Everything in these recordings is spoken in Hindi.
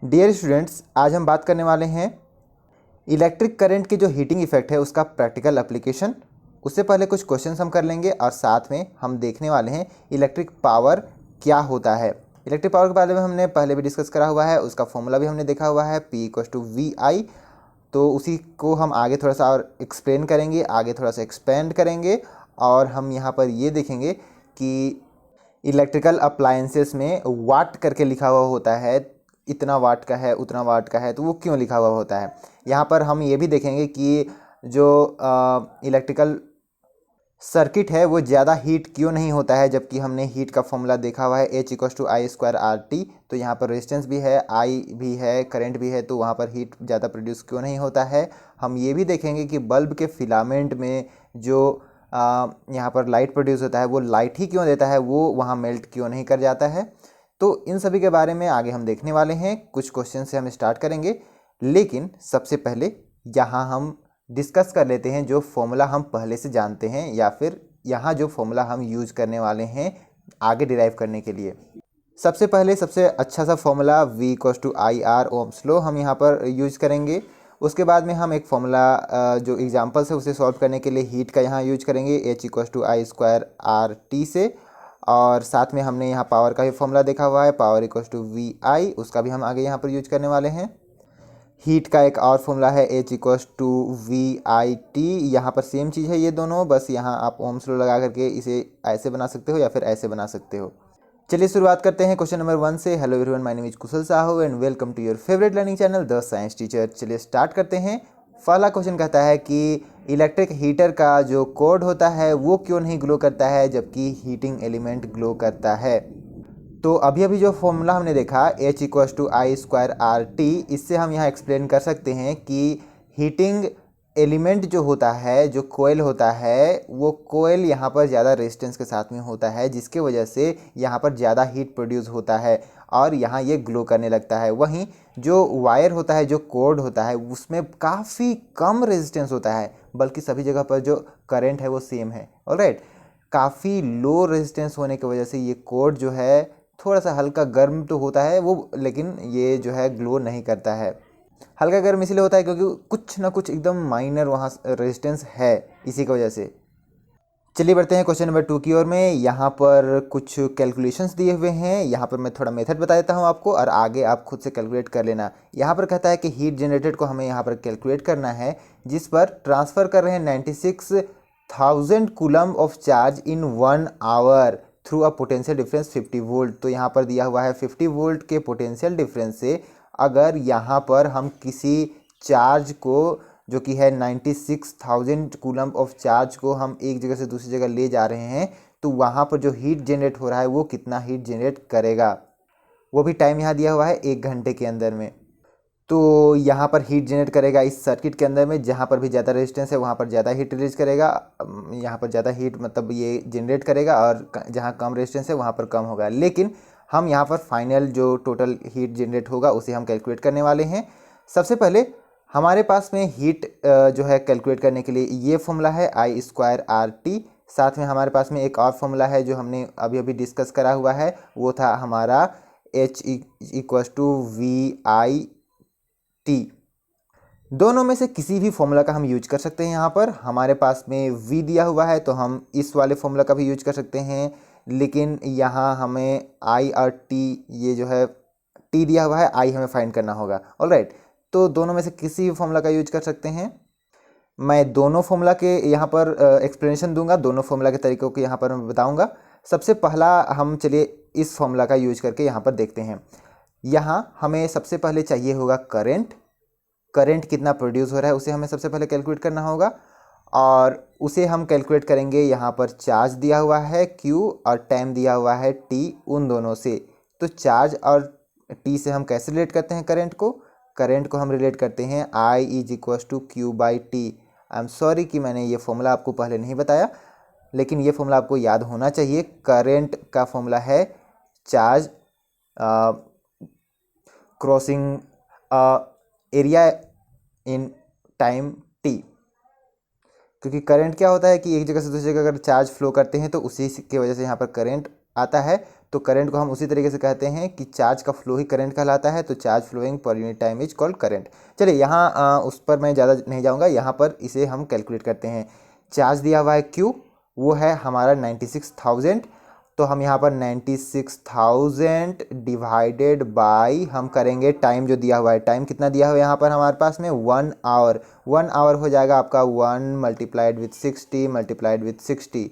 डियर स्टूडेंट्स, आज हम बात करने वाले हैं इलेक्ट्रिक करंट के जो हीटिंग इफेक्ट है उसका प्रैक्टिकल एप्लीकेशन। उससे पहले कुछ क्वेश्चंस हम कर लेंगे और साथ में हम देखने वाले हैं इलेक्ट्रिक पावर क्या होता है। इलेक्ट्रिक पावर के बारे में हमने पहले भी डिस्कस करा हुआ है, उसका फॉर्मूला भी हमने देखा हुआ है P=VI। तो उसी को हम आगे थोड़ा सा और एक्सप्लेन करेंगे, आगे थोड़ा सा एक्सपेंड करेंगे और हम यहाँ पर ये देखेंगे कि इलेक्ट्रिकल अप्लायंसेस में वाट करके लिखा हुआ होता है, इतना वाट का है उतना वाट का है, तो वो क्यों लिखा हुआ होता है। यहाँ पर हम ये भी देखेंगे कि जो इलेक्ट्रिकल सर्किट है वो ज़्यादा हीट क्यों नहीं होता है, जबकि हमने हीट का फॉर्मूला देखा हुआ है H=I²RT। तो यहाँ पर रेजिस्टेंस भी है, आई भी है, करंट भी है, तो वहाँ पर हीट ज़्यादा प्रोड्यूस क्यों नहीं होता है। हम ये भी देखेंगे कि बल्ब के फिलामेंट में जो यहाँ पर लाइट प्रोड्यूस होता है वो लाइट ही क्यों देता है, वो वहाँ मेल्ट क्यों नहीं कर जाता है। तो इन सभी के बारे में आगे हम देखने वाले हैं। कुछ क्वेश्चन से हम स्टार्ट करेंगे, लेकिन सबसे पहले यहाँ हम डिस्कस कर लेते हैं जो फॉर्मूला हम पहले से जानते हैं, या फिर यहाँ जो फॉर्मूला हम यूज करने वाले हैं आगे डिराइव करने के लिए। सबसे पहले सबसे अच्छा सा फॉर्मूला V=IR ओम्स लॉ हम यहाँ पर यूज करेंगे। उसके बाद में हम एक फॉर्मूला जो एग्जांपल्स है उसे सॉल्व करने के लिए हीट का यहाँ यूज करेंगे H=I²RT से। और साथ में हमने यहाँ पावर का भी फॉर्मूला देखा हुआ है Power=VI, उसका भी हम आगे यहाँ पर यूज करने वाले हैं। हीट का एक और फॉर्मूला है H=VIT। यहाँ पर सेम चीज़ है ये दोनों, बस यहाँ आप ओम्स लॉ लगा करके इसे ऐसे बना सकते हो या फिर ऐसे बना सकते हो। चलिए शुरुआत करते हैं क्वेश्चन नंबर 1 से। Hello everyone, my name is Kushal Sahu and welcome to your favourite learning channel the science teacher. चलिए स्टार्ट करते हैं। पहला क्वेश्चन कहता है कि इलेक्ट्रिक हीटर का जो कोड होता है वो क्यों नहीं ग्लो करता है जबकि हीटिंग एलिमेंट ग्लो करता है। तो अभी अभी जो फॉर्मूला हमने देखा H=I²RT, इससे हम यहाँ एक्सप्लेन कर सकते हैं कि हीटिंग एलिमेंट जो होता है, जो कोयल होता है, वो कोयल यहाँ पर ज़्यादा रेजिस्टेंस के साथ में होता है, जिसके वजह से यहाँ पर ज़्यादा हीट प्रोड्यूस होता है और यहाँ ये ग्लो करने लगता है। वहीं जो वायर होता है, जो कोर्ड होता है, उसमें काफ़ी कम रेजिस्टेंस होता है, बल्कि सभी जगह पर जो करंट है वो सेम है। ऑलराइट, काफ़ी लो रेजिस्टेंस होने की वजह से ये कोर्ड जो है थोड़ा सा हल्का गर्म तो होता है वो, लेकिन ये जो है ग्लो नहीं करता है। हल्का गर्म इसलिए होता है क्योंकि कुछ ना कुछ एकदम माइनर वहाँ रेजिस्टेंस है, इसी की वजह से। चलिए बढ़ते हैं क्वेश्चन नंबर 2 की ओर में। यहाँ पर कुछ कैलकुलेशंस दिए हुए हैं, यहाँ पर मैं थोड़ा मेथड बता देता हूँ आपको और आगे आप खुद से कैलकुलेट कर लेना। यहाँ पर कहता है कि हीट जनरेटेड को हमें यहाँ पर कैलकुलेट करना है, जिस पर ट्रांसफ़र कर रहे हैं 96,000 coulomb of charge in 1 hour through a potential difference 50 volt. तो यहाँ पर दिया हुआ है 50 वोल्ट के पोटेंशियल डिफरेंस से अगर यहाँ पर हम किसी चार्ज को जो कि है 96,000 कूलम ऑफ चार्ज को हम एक जगह से दूसरी जगह ले जा रहे हैं, तो वहाँ पर जो हीट जनरेट हो रहा है वो कितना हीट जनरेट करेगा। वो भी टाइम यहाँ दिया हुआ है 1 घंटे के अंदर में। तो यहाँ पर हीट जनरेट करेगा इस सर्किट के अंदर में, जहाँ पर भी ज़्यादा रेजिस्टेंस है वहाँ पर ज़्यादा हीट रिलीज करेगा, यहाँ पर ज़्यादा हीट मतलब ये जनरेट करेगा, और जहाँ कम रेजिस्टेंस है वहाँ पर कम होगा। लेकिन हम यहाँ पर फाइनल जो टोटल हीट जनरेट होगा उसे हम कैलकुलेट करने वाले हैं। सबसे पहले हमारे पास में हीट जो है कैलकुलेट करने के लिए ये फॉर्मूला है I²RT। साथ में हमारे पास में एक और फॉर्मूला है जो हमने अभी अभी डिस्कस करा हुआ है, वो था हमारा H=VIT। दोनों में से किसी भी फॉर्मूला का हम यूज कर सकते हैं। यहाँ पर हमारे पास में V दिया हुआ है तो हम इस वाले फॉर्मूला का भी यूज कर सकते हैं, लेकिन यहाँ हमें I और T, ये जो है T दिया हुआ है, I हमें फाइंड करना होगा। ऑलराइट, तो दोनों में से किसी भी फॉर्मूला का यूज कर सकते हैं। मैं दोनों फॉर्मूला के यहाँ पर एक्सप्लेनेशन दूंगा, दोनों फॉर्मूला के तरीकों को यहाँ पर मैं बताऊंगा। सबसे पहला हम चलिए इस फॉर्मूला का यूज करके यहाँ पर देखते हैं। यहाँ हमें सबसे पहले चाहिए होगा करंट। करंट कितना प्रोड्यूस हो रहा है उसे हमें सबसे पहले कैलकुलेट करना होगा, और उसे हम कैलकुलेट करेंगे यहाँ पर चार्ज दिया हुआ है Q और टाइम दिया हुआ है T, उन दोनों से। तो चार्ज और T से हम कैसे रिलेट करते हैं करंट को? करंट को हम रिलेट करते हैं I=Q/T। आई एम सॉरी कि मैंने ये फॉर्मूला आपको पहले नहीं बताया, लेकिन ये फॉर्मूला आपको याद होना चाहिए। करंट का फॉर्मूला है charge crossing area in time T। क्योंकि करंट क्या होता है कि एक जगह से दूसरी जगह अगर चार्ज फ्लो करते हैं तो उसी की वजह से यहाँ पर करंट आता है। तो करंट को हम उसी तरीके से कहते हैं कि चार्ज का फ्लो ही करंट कहलाता है, तो charge flowing per unit time is called current. चलिए यहाँ उस पर मैं ज़्यादा नहीं जाऊँगा, यहाँ पर इसे हम कैलकुलेट करते हैं। चार्ज दिया हुआ है Q, वो है हमारा 96,000, तो हम यहाँ पर 96,000 डिवाइडेड बाई हम करेंगे टाइम जो दिया हुआ है। टाइम कितना दिया हुआ है यहाँ पर हमारे पास में 1 आवर। 1 आवर हो जाएगा आपका 1 multiplied with 60 multiplied with 60।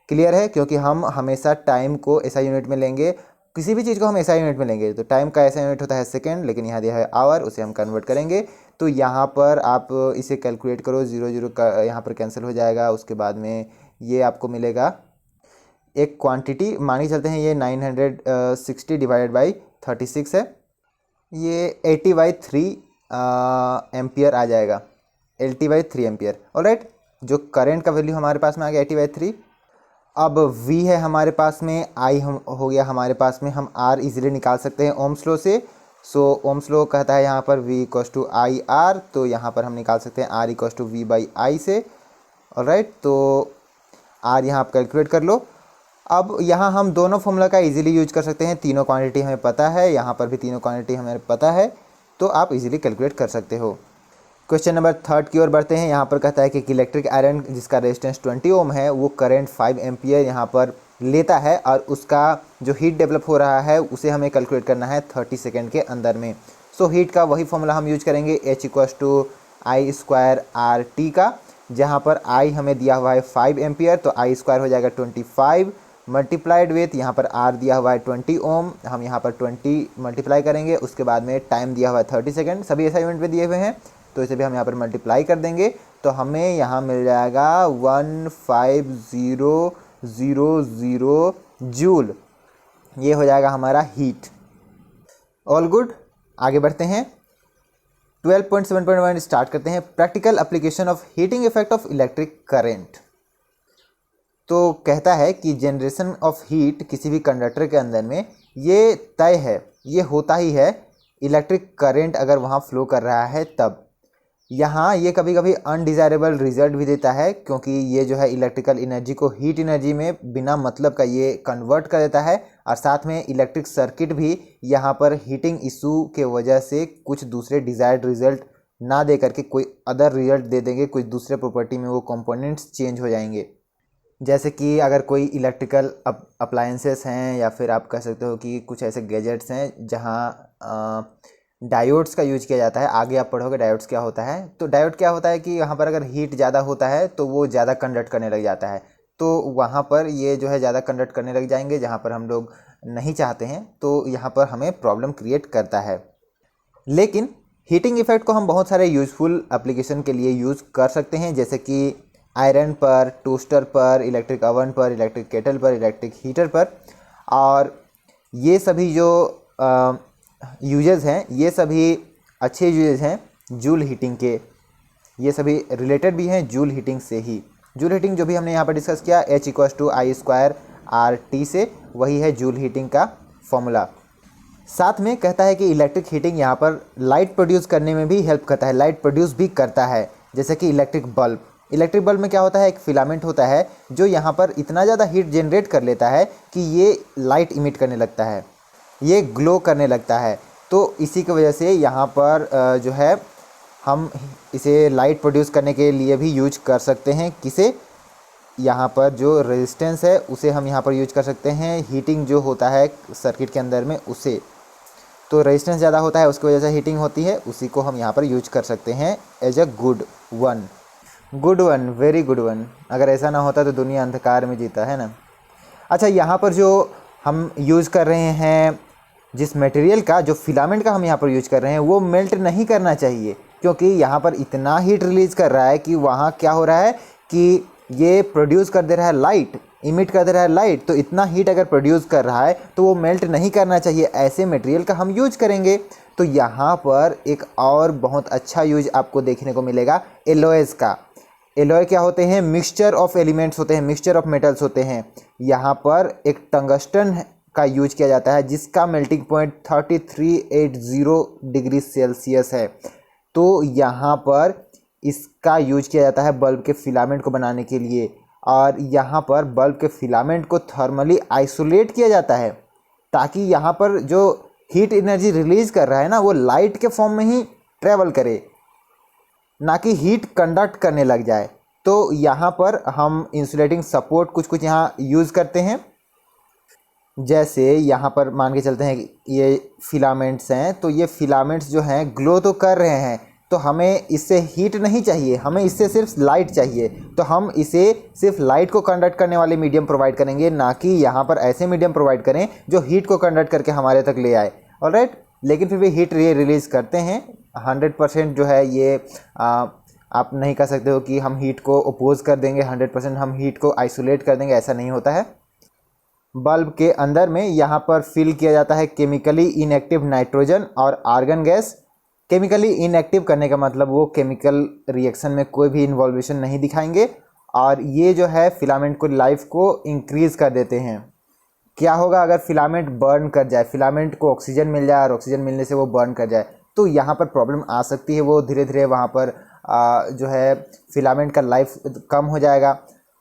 Clear है, क्योंकि हम हमेशा टाइम को ऐसा यूनिट में लेंगे, किसी भी चीज़ को हम ऐसा यूनिट में लेंगे। तो टाइम का ऐसा यूनिट होता है सेकेंड, लेकिन यहाँ दिया है आवर, उसे हम कन्वर्ट करेंगे। तो यहाँ पर आप इसे कैलकुलेट करो, 0 का यहाँ पर कैंसिल हो जाएगा। उसके बाद में ये आपको मिलेगा एक क्वांटिटी, मान के चलते हैं ये 960 डिवाइडेड बाई 36 है, ये 80/3 एम्पियर आ जाएगा, 80/3 एम्पियर। ऑलराइट, जो करंट का वैल्यू हमारे पास में आ गया 80/3। अब V है हमारे पास में, I हम हो गया हमारे पास में, हम R इजीली निकाल सकते हैं ओम्स लॉ से। सो ओम्स लॉ कहता है यहाँ पर V = IR, तो यहाँ पर हम निकाल सकते हैं R = V/I से। ऑलराइट, तो R यहाँ आप कैलकुलेट कर लो। अब यहाँ हम दोनों फॉर्मूला का इजीली यूज कर सकते हैं, तीनों क्वांटिटी हमें पता है, यहाँ पर भी तीनों क्वांटिटी हमें पता है, तो आप इजीली कैलकुलेट कर सकते हो। क्वेश्चन नंबर 3 की ओर बढ़ते हैं। यहाँ पर कहता है कि इलेक्ट्रिक आयरन जिसका रेजिस्टेंस 20 ओम है, वो करंट 5 एम्पियर यहाँ पर लेता है, और उसका जो हीट डेवलप हो रहा है उसे हमें कैलकुलेट करना है 30 सेकेंड के अंदर में। सो हीट का वही फॉर्मूला हम यूज करेंगे, H = I² RT का, जहाँ पर I हमें दिया हुआ है 5 एम्पियर, तो I² हो जाएगा 25 मल्टीप्लाइड विथ, यहाँ पर R दिया हुआ है 20 ओम, हम यहाँ पर 20 मल्टीप्लाई करेंगे। उसके बाद में टाइम दिया हुआ है 30 सेकेंड, सभी ऐसा यूनिट में दिए हुए हैं, तो इसे भी हम यहाँ पर मल्टीप्लाई कर देंगे, तो हमें यहाँ मिल जाएगा 15000 जूल। ये हो जाएगा हमारा हीट। ऑल गुड, आगे बढ़ते हैं। 12.7.1 स्टार्ट करते हैं। Practical application of heating effect of electric current. तो कहता है कि जनरेशन ऑफ हीट किसी भी कंडक्टर के अंदर में ये तय है, ये होता ही है इलेक्ट्रिक करंट अगर वहाँ फ्लो कर रहा है तब। यहाँ ये कभी कभी अनडिज़ायरेबल रिजल्ट भी देता है, क्योंकि ये जो है इलेक्ट्रिकल एनर्जी को हीट एनर्जी में बिना मतलब का ये कन्वर्ट कर देता है, और साथ में इलेक्ट्रिक सर्किट भी यहाँ पर हीटिंग इशू के वजह से कुछ दूसरे डिज़ायर्ड रिजल्ट ना दे करके कोई अदर रिजल्ट दे देंगे, कुछ दूसरे प्रॉपर्टी में वो कंपोनेंट्स चेंज हो जाएंगे। जैसे कि अगर कोई इलेक्ट्रिकल अप्लायंसेस हैं, या फिर आप कह सकते हो कि कुछ ऐसे गैजेट्स हैं जहाँ डायोड्स का यूज किया जाता है। आगे आप पढ़ोगे डायोड्स क्या होता है। तो डायोड क्या होता है कि यहाँ पर अगर हीट ज़्यादा होता है तो वो ज़्यादा कंडक्ट करने लग जाता है, तो वहाँ पर ये जो है ज़्यादा कंडक्ट करने लग जाएंगे जहाँ पर हम लोग नहीं चाहते हैं, तो यहाँ पर हमें प्रॉब्लम क्रिएट करता है। लेकिन हीटिंग इफेक्ट को हम बहुत सारे यूज़फुल एप्लीकेशन के लिए यूज़ कर सकते हैं, जैसे कि आयरन पर, टोस्टर पर, इलेक्ट्रिक ओवन पर, इलेक्ट्रिक केटल पर, इलेक्ट्रिक हीटर पर। और ये सभी जो यूजेस हैं, ये सभी अच्छे यूजेस हैं जूल हीटिंग के, ये सभी रिलेटेड भी हैं जूल हीटिंग से ही। जूल हीटिंग जो भी हमने यहाँ पर डिस्कस किया, H = I² RT से, वही है जूल हीटिंग का फॉर्मूला। साथ में कहता है कि इलेक्ट्रिक हीटिंग यहाँ पर लाइट प्रोड्यूस करने में भी हेल्प करता है, लाइट प्रोड्यूस भी करता है। जैसे कि इलेक्ट्रिक बल्ब में क्या होता है, एक फिलामेंट होता है जो यहाँ पर इतना ज़्यादा हीट जनरेट कर लेता है कि ये लाइट इमिट करने लगता है, ये ग्लो करने लगता है। तो इसी की वजह से यहाँ पर जो है हम इसे लाइट प्रोड्यूस करने के लिए भी यूज कर सकते हैं। किसे, यहाँ पर जो रेजिस्टेंस है उसे हम यहाँ पर यूज कर सकते हैं, हीटिंग जो होता है सर्किट के अंदर में उसे। तो रेजिस्टेंस ज़्यादा होता है, उसकी वजह से हीटिंग होती है, उसी को हम यहाँ पर यूज कर सकते हैं as a good one, very good one. अगर ऐसा ना होता तो दुनिया अंधकार में जीता, है ना। अच्छा, यहाँ पर जो हम यूज़ कर रहे हैं, जिस मटेरियल का, जो फिलामेंट का हम यहाँ पर यूज कर रहे हैं, वो मेल्ट नहीं करना चाहिए, क्योंकि यहाँ पर इतना हीट रिलीज़ कर रहा है कि वहाँ क्या हो रहा है कि ये प्रोड्यूस कर दे रहा है लाइट, इमिट कर दे रहा है लाइट। तो इतना हीट अगर प्रोड्यूस कर रहा है तो वो मेल्ट नहीं करना चाहिए, ऐसे मटेरियल का हम यूज करेंगे। तो यहाँ पर एक और बहुत अच्छा यूज आपको देखने को मिलेगा एलॉयज़ का। एलॉय क्या होते हैं, मिक्सचर ऑफ एलिमेंट्स होते हैं, मिक्सचर ऑफ मेटल्स होते हैं। यहाँ पर एक टंगस्टन का यूज किया जाता है जिसका मेल्टिंग पॉइंट 3380 डिग्री सेल्सियस है। तो यहाँ पर इसका यूज किया जाता है बल्ब के फिलामेंट को बनाने के लिए। और यहाँ पर बल्ब के फिलामेंट को थर्मली आइसोलेट किया जाता है ताकि यहाँ पर जो हीट एनर्जी रिलीज कर रहा है ना वो लाइट के फॉर्म में ही ट्रेवल करे, ना कि हीट कंडक्ट करने लग जाए। तो यहाँ पर हम इंसुलेटिंग सपोर्ट कुछ कुछ यहाँ यूज़ करते हैं। जैसे यहाँ पर मान के चलते हैं कि ये फिलामेंट्स हैं, तो ये फिलामेंट्स जो हैं ग्लो तो कर रहे हैं, तो हमें इससे हीट नहीं चाहिए, हमें इससे सिर्फ लाइट चाहिए। तो हम इसे सिर्फ लाइट को कंडक्ट करने वाले मीडियम प्रोवाइड करेंगे, ना कि यहाँ पर ऐसे मीडियम प्रोवाइड करें जो हीट को कंडक्ट करके हमारे तक ले आए। ऑलराइट, लेकिन फिर भी हीट रिलीज़ करते हैं। 100% जो है ये आप नहीं कह सकते हो कि हम हीट को अपोज कर देंगे, 100% हम हीट को आइसोलेट कर देंगे, ऐसा नहीं होता है। बल्ब के अंदर में यहाँ पर फिल किया जाता है केमिकली इनएक्टिव नाइट्रोजन और आर्गन गैस। केमिकली इनएक्टिव करने का मतलब वो केमिकल रिएक्शन में कोई भी इन्वॉल्वेशन नहीं दिखाएंगे, और ये जो है फिलामेंट को लाइफ को इंक्रीज़ कर देते हैं। क्या होगा अगर फिलामेंट बर्न कर जाए, फिलामेंट को ऑक्सीजन मिल जाए और ऑक्सीजन मिलने से वो बर्न कर जाए, तो यहाँ पर प्रॉब्लम आ सकती है। वो धीरे धीरे वहाँ पर जो है फिलामेंट का लाइफ कम हो जाएगा।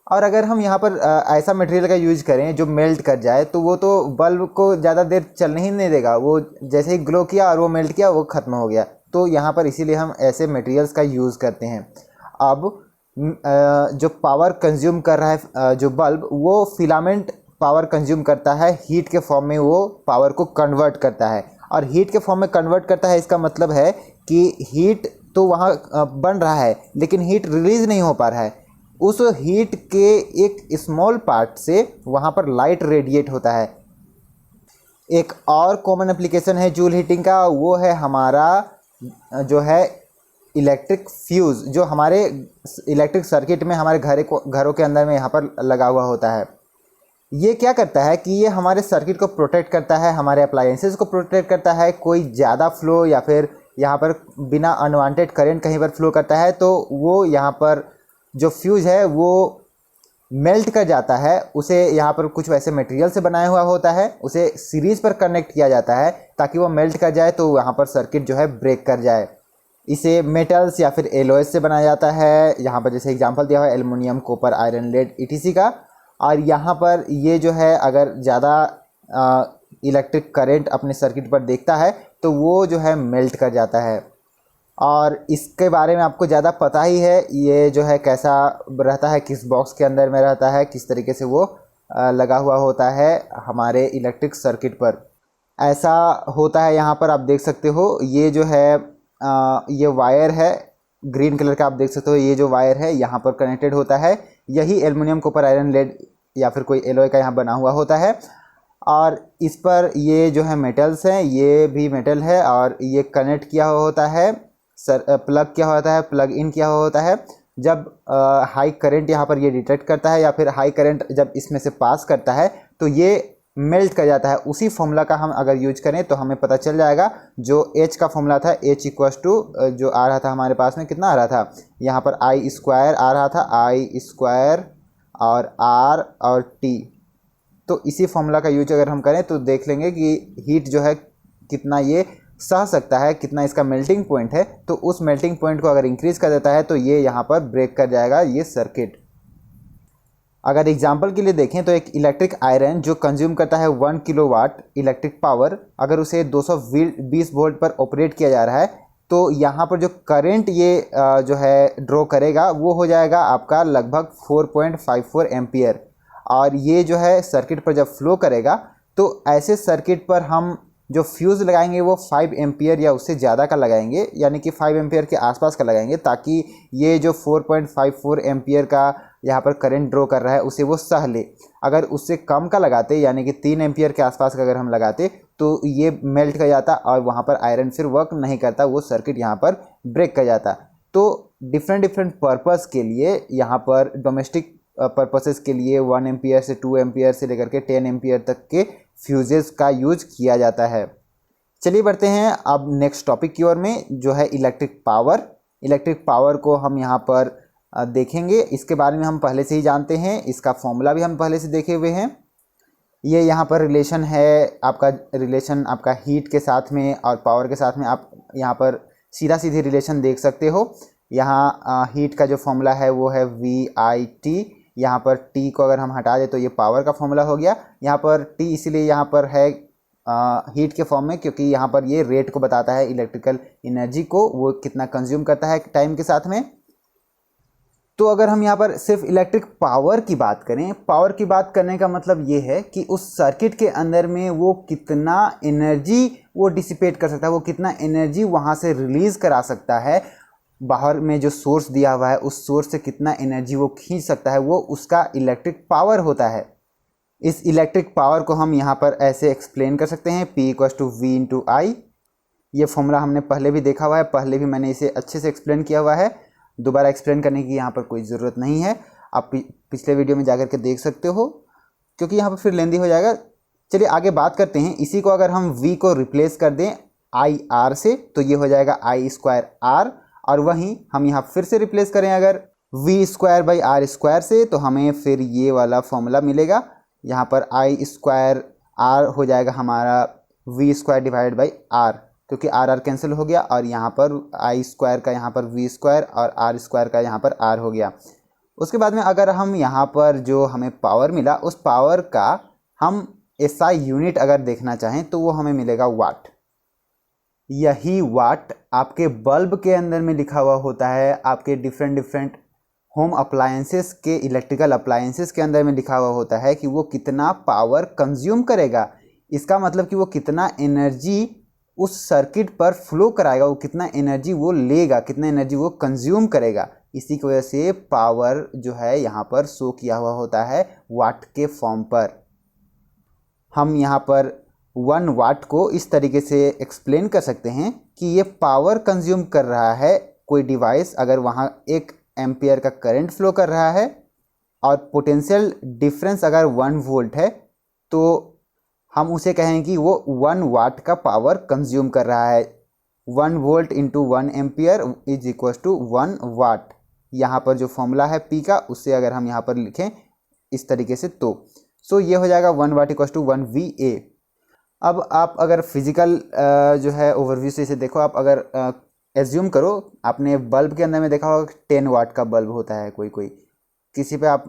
और अगर हम यहाँ पर ऐसा मटेरियल का यूज करें जो मेल्ट कर जाए, तो वो तो बल्ब को ज़्यादा देर चलने ही नहीं देगा, वो जैसे ही ग्लो किया और वो मेल्ट किया वो ख़त्म हो गया। तो यहाँ पर इसीलिए हम ऐसे मटेरियल्स का यूज़ करते हैं। अब जो पावर कंज्यूम कर रहा है जो बल्ब, वो फिलामेंट पावर कंज्यूम करता है, हीट के फॉर्म में वो पावर को कन्वर्ट करता है। और हीट के फॉर्म में कन्वर्ट करता है, इसका मतलब है कि हीट तो वहाँ बन रहा है लेकिन हीट रिलीज़ नहीं हो पा रहा है। उस हीट के एक स्मॉल पार्ट से वहाँ पर लाइट रेडिएट होता है। एक और कॉमन एप्लीकेशन है जूल हीटिंग का, वो है हमारा जो है इलेक्ट्रिक फ्यूज़, जो हमारे इलेक्ट्रिक सर्किट में हमारे घरों के अंदर में यहाँ पर लगा हुआ होता है। ये क्या करता है कि ये हमारे सर्किट को प्रोटेक्ट करता है, हमारे अप्लायंसेस को प्रोटेक्ट करता है। कोई ज़्यादा फ्लो या फिर यहाँ पर बिना अनवांटेड करंट कहीं पर फ्लो करता है, तो वो यहाँ पर जो फ्यूज़ है वो मेल्ट कर जाता है। उसे यहाँ पर कुछ वैसे मटेरियल से बनाया हुआ होता है, उसे सीरीज़ पर कनेक्ट किया जाता है ताकि वो मेल्ट कर जाए, तो वहाँ पर सर्किट जो है ब्रेक कर जाए। इसे मेटल्स या फिर एलॉयस से बनाया जाता है। यहाँ पर जैसे एग्जांपल दिया हुआ है aluminium, copper, iron, lead, etc का। और यहाँ पर ये जो है अगर ज़्यादा इलेक्ट्रिक करंट अपने सर्किट पर देखता है तो वो जो है मेल्ट कर जाता है। और इसके बारे में आपको ज़्यादा पता ही है, ये जो है कैसा रहता है, किस बॉक्स के अंदर में रहता है, किस तरीके से वो लगा हुआ होता है हमारे इलेक्ट्रिक सर्किट पर। ऐसा होता है, यहाँ पर आप देख सकते हो, ये जो है ये वायर है ग्रीन कलर का, आप देख सकते हो ये जो वायर है यहाँ पर कनेक्टेड होता है। यही एल्युमिनियम, कॉपर, आयरन, लेड या फिर कोई एलॉय का यहाँ बना हुआ होता है। और इस पर ये जो है मेटल्स हैं, ये भी मेटल है, और ये कनेक्ट किया हुआ होता है, प्लग किया होता है, प्लग इन किया हुआ होता है। जब हाई करंट यहाँ पर ये डिटेक्ट करता है या फिर हाई करंट जब इसमें से पास करता है तो ये मेल्ट कर जाता है। उसी फॉर्मूला का हम अगर यूज करें तो हमें पता चल जाएगा। जो H का फॉर्मूला था, H इक्वस टू जो आ रहा था हमारे पास में, कितना आ रहा था यहाँ पर आई स्क्वायर आ रहा था, आई स्क्वायर और R और T। तो इसी फॉर्मूला का यूज अगर हम करें तो देख लेंगे कि हीट जो है कितना ये सह सकता है, कितना इसका मेल्टिंग पॉइंट है। तो उस मेल्टिंग पॉइंट को अगर इंक्रीज कर देता है तो ये यहाँ पर ब्रेक कर जाएगा ये सर्किट। अगर एग्जाम्पल के लिए देखें तो एक इलेक्ट्रिक आयरन जो कंज्यूम करता है 1 किलोवाट इलेक्ट्रिक पावर, अगर उसे 220 वोल्ट पर ऑपरेट किया जा रहा है तो यहाँ पर जो करंट ये जो है ड्रॉ करेगा वो हो जाएगा आपका लगभग 4.54 एम्पियर। और ये जो है सर्किट पर जब फ्लो करेगा तो ऐसे सर्किट पर हम जो फ्यूज़ लगाएंगे वो 5 एम्पियर या उससे ज़्यादा का लगाएंगे, यानी कि 5 एम्पियर के आसपास का लगाएंगे, ताकि ये जो 4.54 एम्पियर का यहाँ पर करंट ड्रॉ कर रहा है उसे वो सह ले। अगर उससे कम का लगाते, यानी कि 3 एम्पियर के आसपास का अगर हम लगाते तो ये मेल्ट कर जाता और वहाँ पर आयरन फिर वर्क नहीं करता, वो सर्किट यहाँ पर ब्रेक कर जाता। तो डिफरेंट पर्पज़ के लिए यहाँ पर डोमेस्टिक पर्पसेस के लिए 1 एम्पियर से 2 एम्पियर से लेकर के 10 एम्पियर तक के फ्यूजेस का यूज किया जाता है। चलिए बढ़ते हैं अब नेक्स्ट टॉपिक की ओर में, जो है इलेक्ट्रिक पावर। इलेक्ट्रिक पावर को हम यहाँ पर देखेंगे। इसके बारे में हम पहले से ही जानते हैं, इसका फॉर्मूला भी हम पहले से देखे हुए हैं। ये यहाँ पर रिलेशन है आपका, रिलेशन आपका हीट के साथ में और पावर के साथ में, आप यहाँ पर सीधी रिलेशन देख सकते हो। यहाँ हीट का जो फॉर्मूला है वो है VIT, यहाँ पर टी को अगर हम हटा दें तो ये पावर का फॉर्मूला हो गया। यहाँ पर टी इसीलिए यहाँ पर है हीट के फॉर्म में, क्योंकि यहाँ पर ये रेट को बताता है इलेक्ट्रिकल एनर्जी को, वो कितना कंज्यूम करता है टाइम के साथ में। तो अगर हम यहाँ पर सिर्फ इलेक्ट्रिक पावर की बात करें, पावर की बात करने का मतलब ये है कि उस सर्किट के अंदर में वो कितना एनर्जी वो डिसिपेट कर सकता है, वो कितना एनर्जी वहाँ से रिलीज करा सकता है, बाहर में जो सोर्स दिया हुआ है उस सोर्स से कितना एनर्जी वो खींच सकता है, वो उसका इलेक्ट्रिक पावर होता है। इस इलेक्ट्रिक पावर को हम यहाँ पर ऐसे एक्सप्लेन कर सकते हैं, P = V × I। ये फॉर्मूला हमने पहले भी देखा हुआ है, पहले भी मैंने इसे अच्छे से एक्सप्लेन किया हुआ है, दोबारा एक्सप्लेन करने की यहाँ पर कोई ज़रूरत नहीं है। आप पिछले वीडियो में जाकर के देख सकते हो, क्योंकि यहाँ पर फिर लेंदी हो जाएगा। चलिए आगे बात करते हैं। इसी को अगर हम V को रिप्लेस कर दें IR से तो ये हो जाएगा I²R, और वहीं हम यहाँ फिर से रिप्लेस करें अगर V²/R² से तो हमें फिर ये वाला फॉर्मूला मिलेगा। यहाँ पर I²R हो जाएगा हमारा V²/R, क्योंकि R कैंसिल हो गया, और यहाँ पर I² का यहाँ पर V² और R² का यहाँ पर R हो गया। उसके बाद में अगर हम यहाँ पर जो हमें पावर मिला उस पावर का हम SI यूनिट अगर देखना चाहें तो वो हमें मिलेगा वाट। यही वाट आपके बल्ब के अंदर में लिखा हुआ होता है, आपके डिफरेंट होम अप्लायंसेस के इलेक्ट्रिकल अप्लायंसेस के अंदर में लिखा हुआ होता है कि वो कितना पावर कंज्यूम करेगा। इसका मतलब कि वो कितना एनर्जी उस सर्किट पर फ्लो कराएगा, वो कितना एनर्जी वो लेगा, कितना एनर्जी वो कंज्यूम करेगा। इसी की वजह से पावर जो है यहाँ पर शो किया हुआ होता है वाट के फॉर्म पर। हम यहाँ पर 1 वाट को इस तरीके से एक्सप्लेन कर सकते हैं कि ये पावर कंज्यूम कर रहा है कोई डिवाइस अगर वहाँ 1 एम्पियर का करंट फ्लो कर रहा है और पोटेंशियल डिफरेंस अगर 1 वोल्ट है, तो हम उसे कहें कि वो 1 वाट का पावर कंज्यूम कर रहा है। 1 वोल्ट × 1 एम्पियर = 1 वाट। यहाँ पर जो फॉर्मूला है P का, उससे अगर हम यहाँ पर लिखें इस तरीके से तो ये हो जाएगा 1 वाट = 1 VA। अब आप अगर फिजिकल जो है ओवरव्यू से इसे देखो, आप अगर एज्यूम करो, आपने बल्ब के अंदर में देखा होगा 10 वाट का बल्ब होता है, कोई किसी पे आप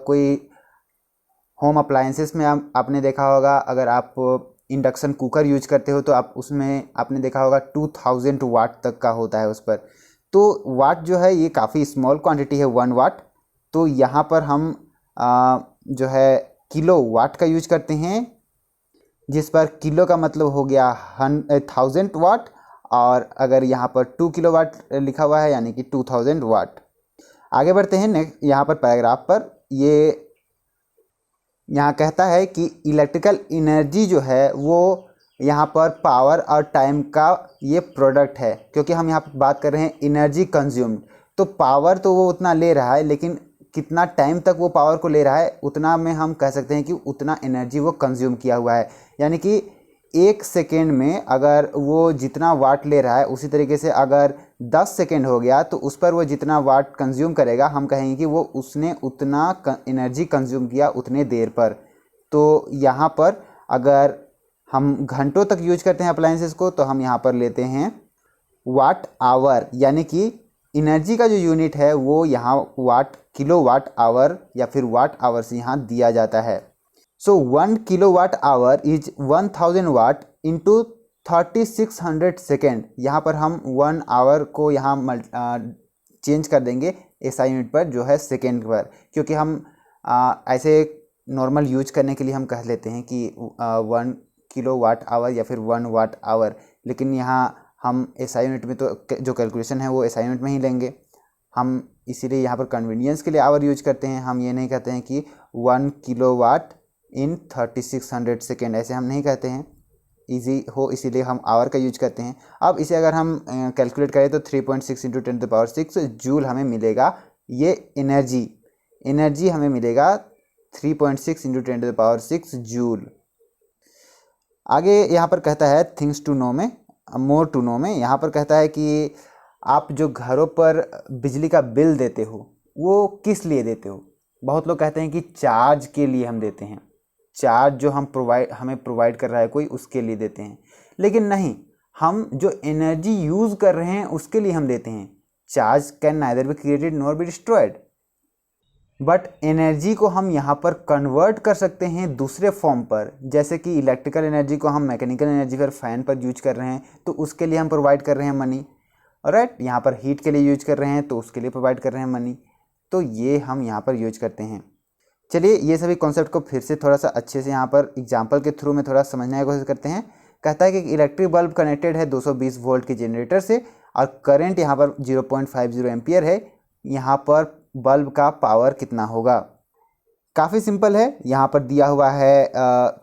कोई होम अप्लायंसेस में आपने देखा होगा, अगर आप इंडक्शन कुकर यूज करते हो तो आप उसमें आपने देखा होगा 2000 वाट तक का होता है उस पर। तो वाट जो है ये काफ़ी स्मॉल क्वांटिटी है 1 वाट। तो यहाँ पर हम जो है किलो वाट का यूज करते हैं, जिस पर किलो का मतलब हो गया 1000 वाट, और अगर यहाँ पर 2 किलो वाट लिखा हुआ है यानी कि 2000 वाट। आगे बढ़ते हैं नेक्स्ट यहाँ पर पैराग्राफ पर। ये यहाँ कहता है कि इलेक्ट्रिकल एनर्जी जो है वो यहाँ पर पावर और टाइम का ये प्रोडक्ट है, क्योंकि हम यहाँ पर बात कर रहे हैं एनर्जी कंज्यूम्ड। तो पावर तो वो उतना ले रहा है, लेकिन कितना टाइम तक वो पावर को ले रहा है उतना में हम कह सकते हैं कि उतना एनर्जी वो कंज्यूम किया हुआ है। यानी कि 1 सेकेंड में अगर वो जितना वाट ले रहा है, उसी तरीके से अगर 10 सेकेंड हो गया तो उस पर वो जितना वाट कंज्यूम करेगा हम कहेंगे कि वो उसने उतना एनर्जी कंज्यूम किया उतने देर पर। तो यहाँ पर अगर हम घंटों तक यूज करते हैं अप्लायंसेस को तो हम यहाँ पर लेते हैं वाट आवर, यानी कि एनर्जी का जो यूनिट है वो यहाँ किलो वाट आवर या फिर वाट आवर से यहाँ दिया जाता है। So 1 kilowatt hour is 1000 watt into 3600 second. यहाँ पर हम 1 आवर को यहाँ चेंज कर देंगे SI यूनिट पर जो है सेकेंड पर, क्योंकि हम ऐसे नॉर्मल यूज करने के लिए हम कह लेते हैं कि 1 किलोवाट आवर या फिर 1 वाट आवर, लेकिन यहाँ हम SI यूनिट में तो जो कैलकुलेशन है वो SI यूनिट में ही लेंगे हम, इसीलिए यहाँ पर कन्वीनियंस के लिए आवर यूज करते हैं। हम ये नहीं कहते हैं कि 1 किलोवाट इन 3600 सेकेंड, ऐसे हम नहीं कहते हैं, इजी हो इसीलिए हम आवर का यूज करते हैं। अब इसे अगर हम कैलकुलेट करें तो 3.6 × 10⁻6 जूल हमें मिलेगा। ये एनर्जी हमें मिलेगा 3.6 × 10⁻6 जूल। आगे यहाँ पर कहता है थिंग्स टू नो में, मोर टू नो में, यहाँ पर कहता है कि आप जो घरों पर बिजली का बिल देते हो वो किस लिए देते हो। बहुत लोग कहते हैं कि चार्ज के लिए हम देते हैं, चार्ज जो हमें प्रोवाइड कर रहा है कोई उसके लिए देते हैं, लेकिन नहीं, हम जो एनर्जी यूज़ कर रहे हैं उसके लिए हम देते हैं। Charge can neither be created nor be destroyed. But energy को हम यहाँ पर कन्वर्ट कर सकते हैं दूसरे फॉर्म पर, जैसे कि इलेक्ट्रिकल एनर्जी को हम मैकेनिकल एनर्जी पर फैन पर यूज कर रहे हैं तो उसके लिए हम प्रोवाइड कर रहे हैं मनी। राइट, यहाँ पर हीट के लिए यूज कर रहे हैं तो उसके लिए प्रोवाइड कर रहे हैं मनी। तो ये हम यहाँ पर यूज करते हैं। चलिए ये सभी कॉन्सेप्ट को फिर से थोड़ा सा अच्छे से यहाँ पर एग्जाम्पल के थ्रू में थोड़ा समझने की कोशिश करते हैं। कहता है कि इलेक्ट्रिक बल्ब कनेक्टेड है 220 वोल्ट के जनरेटर से और करंट यहाँ पर 0.50 एम्पियर है। यहाँ पर बल्ब का पावर कितना होगा। काफ़ी सिंपल है। यहाँ पर दिया हुआ है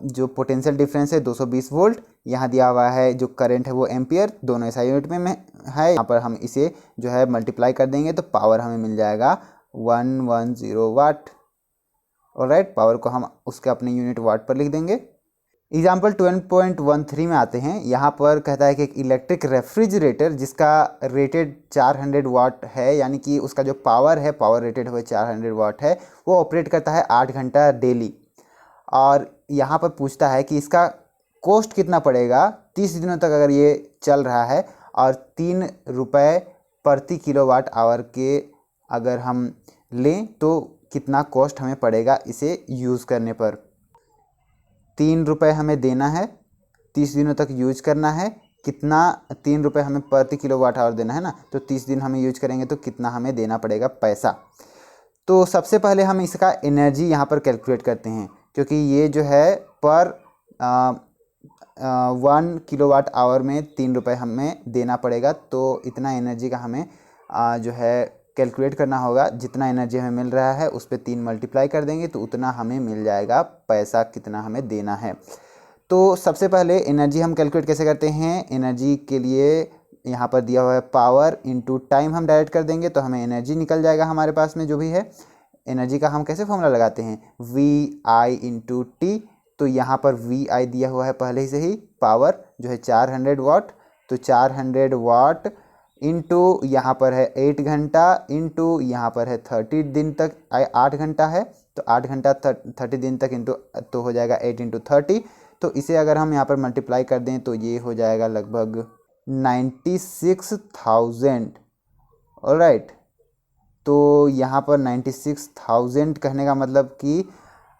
जो पोटेंशियल डिफरेंस है 220 वोल्ट, यहाँ दिया हुआ है जो करंट है वो एम्पियर, दोनों SI यूनिट में है। यहाँ पर हम इसे जो है मल्टीप्लाई कर देंगे तो पावर हमें मिल जाएगा 110 वाट। ऑलराइट, पावर को हम उसके अपने यूनिट वाट पर लिख देंगे। एग्जाम्पल 12.13 में आते हैं। यहाँ पर कहता है कि एक इलेक्ट्रिक रेफ्रिजरेटर जिसका रेटेड 400 वाट है, यानी कि उसका जो पावर है, पावर रेटेड हुए 400 वाट है, वो ऑपरेट करता है 8 घंटा डेली। और यहाँ पर पूछता है कि इसका कॉस्ट कितना पड़ेगा 30 दिनों तक अगर ये चल रहा है, और 3 रुपये प्रति किलोवाट आवर के अगर हम लें तो कितना कॉस्ट हमें पड़ेगा इसे यूज़ करने पर। 3 रुपये हमें देना है, 30 दिनों तक यूज करना है, कितना 3 रुपये हमें प्रति किलोवाट आवर देना है ना, तो 30 दिन हमें यूज करेंगे तो कितना हमें देना पड़ेगा पैसा। तो सबसे पहले हम इसका एनर्जी यहाँ पर कैलकुलेट करते हैं, क्योंकि ये जो है पर 1 किलोवाट आवर में 3 रुपये हमें देना पड़ेगा। तो इतना एनर्जी का हमें जो है कैलकुलेट करना होगा। जितना एनर्जी हमें मिल रहा है उस पर 3 मल्टीप्लाई कर देंगे तो उतना हमें मिल जाएगा पैसा कितना हमें देना है। तो सबसे पहले एनर्जी हम कैलकुलेट कैसे करते हैं। एनर्जी के लिए यहाँ पर दिया हुआ है पावर इंटू टाइम, हम डायरेक्ट कर देंगे तो हमें एनर्जी निकल जाएगा हमारे पास में जो भी है। एनर्जी का हम कैसे फॉर्मूला लगाते हैं, VI इंटू टी। तो यहाँ पर VI दिया हुआ है पहले से ही, पावर जो है 400 वाट, तो 400 वाट इंटू यहाँ पर है 8 घंटा इंटू यहाँ पर है 30 दिन तक 8 घंटा है, तो 8 घंटा 30 दिन तक इंटू तो हो जाएगा 8 इंटू 30। तो इसे अगर हम यहाँ पर मल्टीप्लाई कर दें तो ये हो जाएगा लगभग 96,000। ऑलराइट, तो यहाँ पर 96,000 कहने का मतलब कि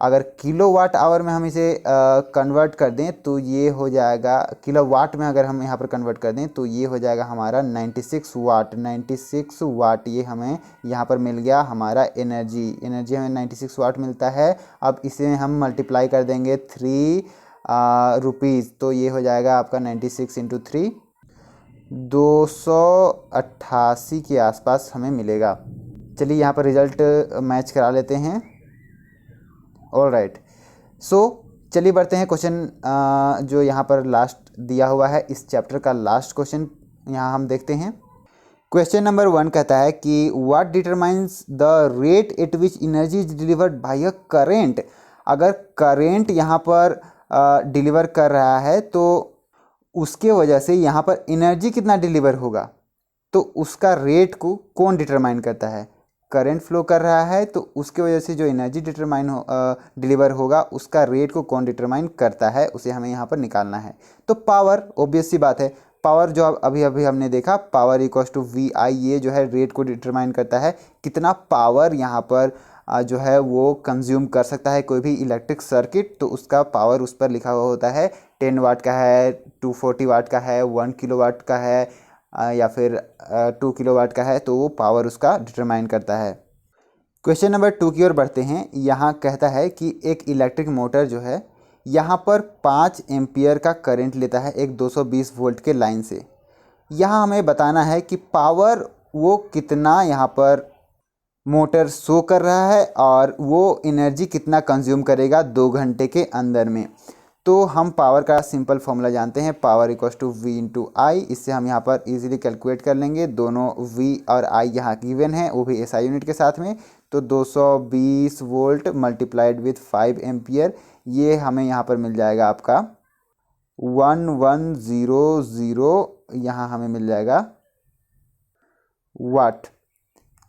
अगर किलोवाट आवर में हम इसे कन्वर्ट कर दें तो ये हो जाएगा, किलोवाट में अगर हम यहाँ पर कन्वर्ट कर दें तो ये हो जाएगा हमारा 96 वाट। 96 वाट ये हमें यहाँ पर मिल गया हमारा एनर्जी हमें 96 वाट मिलता है। अब इसे हम मल्टीप्लाई कर देंगे 3 रुपीज़, तो ये हो जाएगा आपका 96 इंटू 3, 288 के आसपास हमें मिलेगा। चलिए यहाँ पर रिज़ल्ट मैच करा लेते हैं। ऑलराइट, सो चलिए बढ़ते हैं क्वेश्चन जो यहाँ पर लास्ट दिया हुआ है, इस चैप्टर का लास्ट क्वेश्चन यहाँ हम देखते हैं। क्वेश्चन नंबर 1 कहता है कि what determines the rate at which energy is delivered by a current. अगर करेंट यहाँ पर डिलीवर कर रहा है तो उसके वजह से यहाँ पर एनर्जी कितना डिलीवर होगा, तो उसका रेट को कौन डिटरमाइन करता है। करंट फ्लो कर रहा है तो उसके वजह से जो एनर्जी डिलीवर होगा उसका रेट को कौन डिटरमाइन करता है, उसे हमें यहाँ पर निकालना है। तो पावर, ऑब्वियस सी बात है, पावर जो अभी हमने देखा, पावर इक्वल्स टू VI, ये जो है रेट को डिटरमाइन करता है कितना पावर यहाँ पर जो है वो कंज्यूम कर सकता है कोई भी इलेक्ट्रिक सर्किट। तो उसका पावर उस पर लिखा हुआ होता है, 10 वाट का है, 240 वाट का है, 1 किलोवाट का है या फिर 2 किलोवाट का है, तो वो पावर उसका डिटरमाइन करता है। क्वेश्चन नंबर 2 की ओर बढ़ते हैं। यहाँ कहता है कि एक इलेक्ट्रिक मोटर जो है यहाँ पर 5 एम्पियर का करंट लेता है एक 220 वोल्ट के लाइन से। यहाँ हमें बताना है कि पावर वो कितना यहाँ पर मोटर शो कर रहा है और वो एनर्जी कितना कंज्यूम करेगा 2 घंटे के अंदर में। तो हम पावर का सिंपल फॉर्मूला जानते हैं, power equals to V into I. इससे हम यहाँ पर इजीली कैलकुलेट कर लेंगे। दोनों V और I यहाँ गिवन है, वो भी SI यूनिट के साथ में। तो 220 वोल्ट मल्टीप्लाइड विथ 5 एम्पियर, ये हमें यहाँ पर मिल जाएगा आपका 1100, यहाँ हमें मिल जाएगा वाट।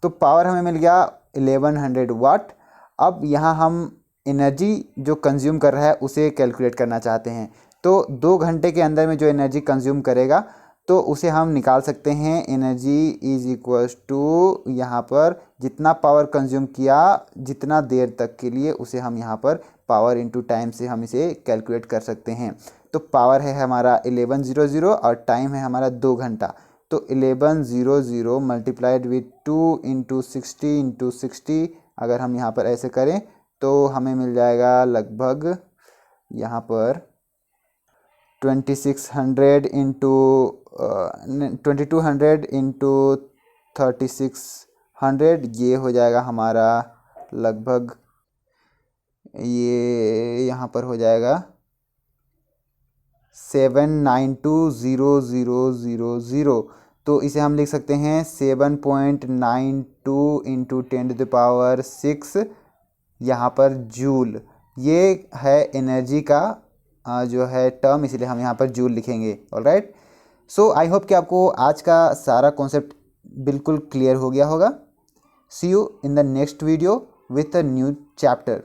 तो पावर हमें मिल गया 1100 वाट। अब यहाँ हम एनर्जी जो कंज्यूम कर रहा है उसे कैलकुलेट करना चाहते हैं। तो 2 घंटे के अंदर में जो एनर्जी कंज्यूम करेगा तो उसे हम निकाल सकते हैं। एनर्जी इज इक्वल्स टू यहाँ पर जितना पावर कंज्यूम किया जितना देर तक के लिए, उसे हम यहाँ पर पावर इनटू टाइम से हम इसे कैलकुलेट कर सकते हैं। तो पावर है हमारा 1100 और टाइम है हमारा 2 घंटा। तो 1100 मल्टीप्लाइड विथ 2 इंटू 60 अगर हम यहाँ पर ऐसे करें तो हमें मिल जाएगा लगभग यहाँ पर 2600 इंटू 2200 इंटू 3600, ये हो जाएगा हमारा लगभग, ये यहाँ पर हो जाएगा 7920000। तो इसे हम लिख सकते हैं 7.92 इंटू 10⁻6 यहाँ पर जूल। ये है एनर्जी का जो है टर्म, इसलिए हम यहाँ पर जूल लिखेंगे। ऑलराइट, सो आई होप कि आपको आज का सारा कॉन्सेप्ट बिल्कुल क्लियर हो गया होगा। See you in the next video with a new chapter.